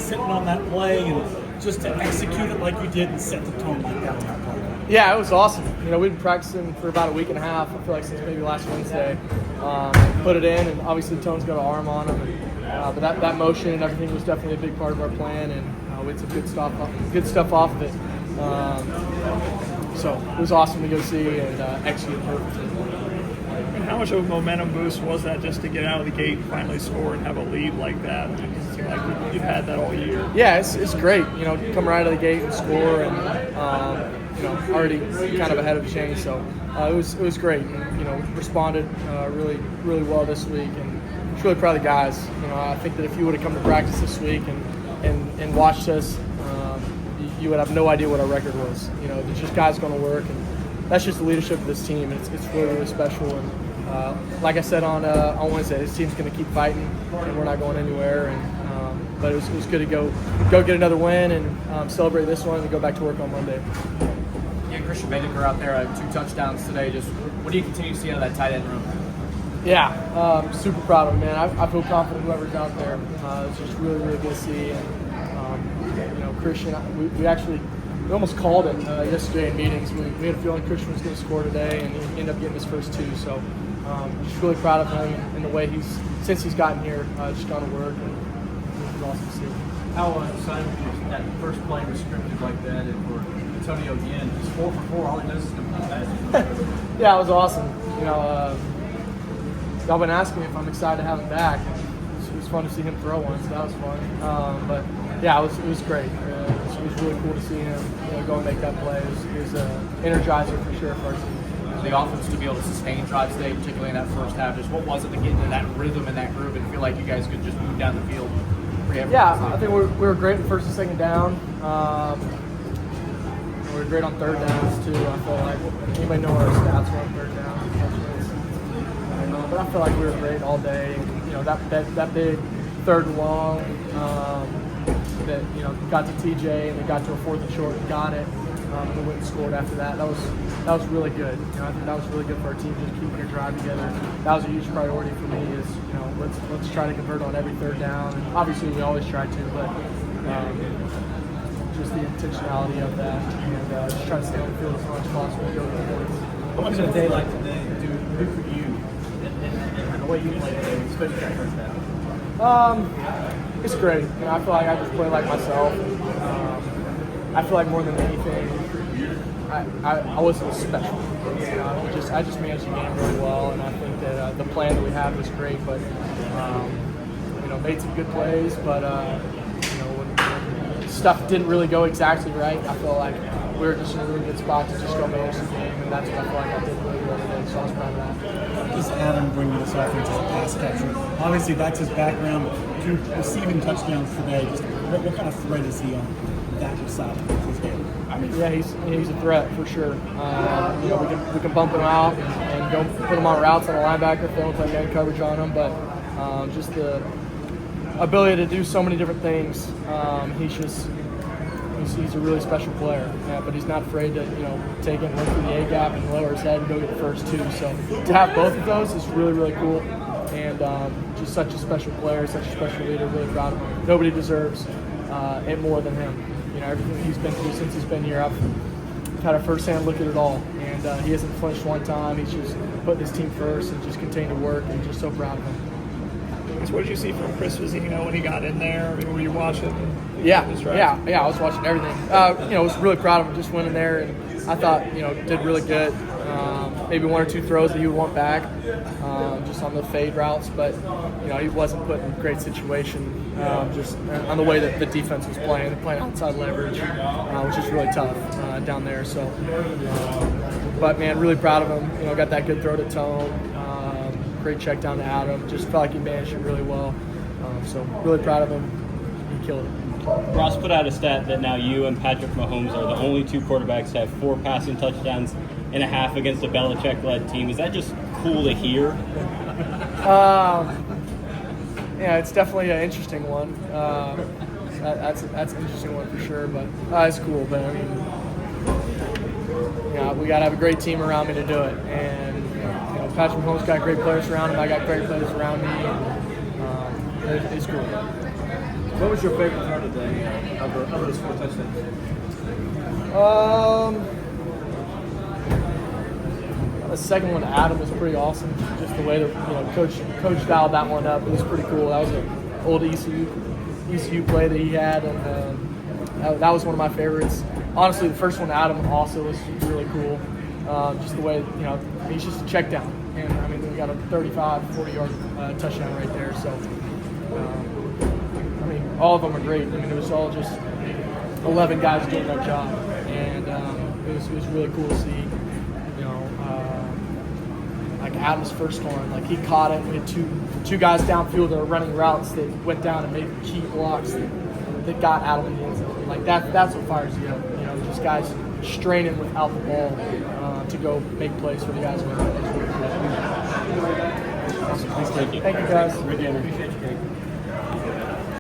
sitting on that play and just to execute it like you did and set the tone like that on that play? Yeah, it was awesome. We've been practicing for about a week and a half. I feel like since maybe last Wednesday. Put it in, and obviously Tone's got an arm on him. And, but that motion and everything was definitely a big part of our plan, and we had some good stuff off of it. So it was awesome to go see and execute perfectly. And how much of a momentum boost was that just to get out of the gate and finally score and have a lead like that? It doesn't seem like you've had that all year. Yeah, it's great. Come right out of the gate and score, and already kind of ahead of the chain. So it was great. And, responded really well this week, and just really proud of the guys. I think that if you would have come to practice this week and watched us, you would have no idea what our record was. It's just guys going to work, and that's just the leadership of this team. It's really special. And like I said on Wednesday, this team's going to keep fighting, and we're not going anywhere. And but it was good to go get another win and celebrate this one and go back to work on Monday. Yeah, Christian Bentancur out there, 2 touchdowns today. Just what do you continue to see out of that tight end room? Yeah, super proud of him, man. I feel confident whoever's out there. It's just really good to see. And Christian, we almost called it yesterday in meetings. We had a feeling Christian was going to score today, and he ended up getting his first 2. So just really proud of him and the way since he's gotten here, just gone to work. And it was awesome to see. How excited was that first play was scripted like that, and for Antonio again, he's 4 for 4. All he does is complete passes. Yeah, it was awesome. Y'all been asking me if I'm excited to have him back. It was fun to see him throw one, so that was fun. But yeah, it was great. It was really cool to see him go and make that play. It was an energizer for sure for our team. The offense to be able to sustain drives today, particularly in that first half, just what was it to get into that rhythm and that groove and feel like you guys could just move down the field? Yeah, I think we were great in first and second down. We were great on third downs too. I feel like anybody know our stats were on third down. But I feel like we were great all day. That big third and long that got to TJ and they got to a 4th and short and got it. And we went and scored after that. That was really good. I think that was really good for our team, just keeping their drive together. That was a huge priority for me. Is let's try to convert on every third down. And obviously we always try to, but just the intentionality of that, and just try to stay on the field as much as possible and go to the points. What was a day like today do for you and the way you play today, especially that first half? It's great. I feel like I just play like myself. I feel like more than anything, I wasn't special. I just managed the game really well, and I think that the plan that we have was great. But made some good plays, but when stuff didn't really go exactly right, I feel like we were just in a really good spot to just go manage the game, and that's what I feel like I did really well today. So I was proud of that. Just Adam bringing this offense as a pass catcher. Obviously, that's his background. But 2 receiving touchdowns today. Just what kind of threat is he on that side of his game? Yeah, he's a threat for sure. We can bump him out and go put him on routes on a linebacker if they don't play man coverage on him. But just the ability to do so many different things. He's a really special player. But he's not afraid to take it and run through the A gap and lower his head and go get the first 2. So to have both of those is really cool. And just such a special player, such a special leader. Really proud of him. Nobody deserves it more than him. Everything he's been through since he's been here, I've had a first-hand look at it all, and he hasn't flinched one time. He's just putting his team first and just continuing to work, and just so proud of him. What did you see from Chris Vizzina when he got in there? Were you watching? Yeah, I was watching everything. I was really proud of him just went in there, and I thought did really good. Maybe 1 or 2 throws that you would want back, just on the fade routes, but he wasn't put in a great situation. Just on the way that the defense was playing. They're playing outside leverage, which is really tough down there. So, but man, really proud of him. Got that good throw to Tone. Great check down to Adam. Just felt like he managed it really well. So really proud of him. He killed it. Ross put out a stat that now you and Patrick Mahomes are the only 2 quarterbacks to have 4 passing touchdowns and a half against a Belichick-led team. Is that just cool to hear? Yeah, it's definitely an interesting one. That's an interesting one for sure, but it's cool. But I mean, we got to have a great team around me to do it. And Patrick Mahomes got great players around him. I got great players around me. And it's cool. What was your favorite throw today of those 4 touchdowns? The second one to Adam was pretty awesome. Just the way that coach dialed that one up. It was pretty cool. That was an old ECU play that he had, and that was one of my favorites. Honestly, the first one to Adam also was really cool. Just the way he's just a check down, and I mean we got a 35, 40-yard touchdown right there. So I mean all of them are great. I mean it was all just 11 guys doing their job, and it was really cool to see. Like Adam's first one, like he caught it. We had two guys downfield that were running routes that went down and made key blocks that got Adam in the end zone. Like that's what fires you up. Just guys straining without the ball to go make plays for the guys. Awesome. Thank you. Thank you, guys. Appreciate you.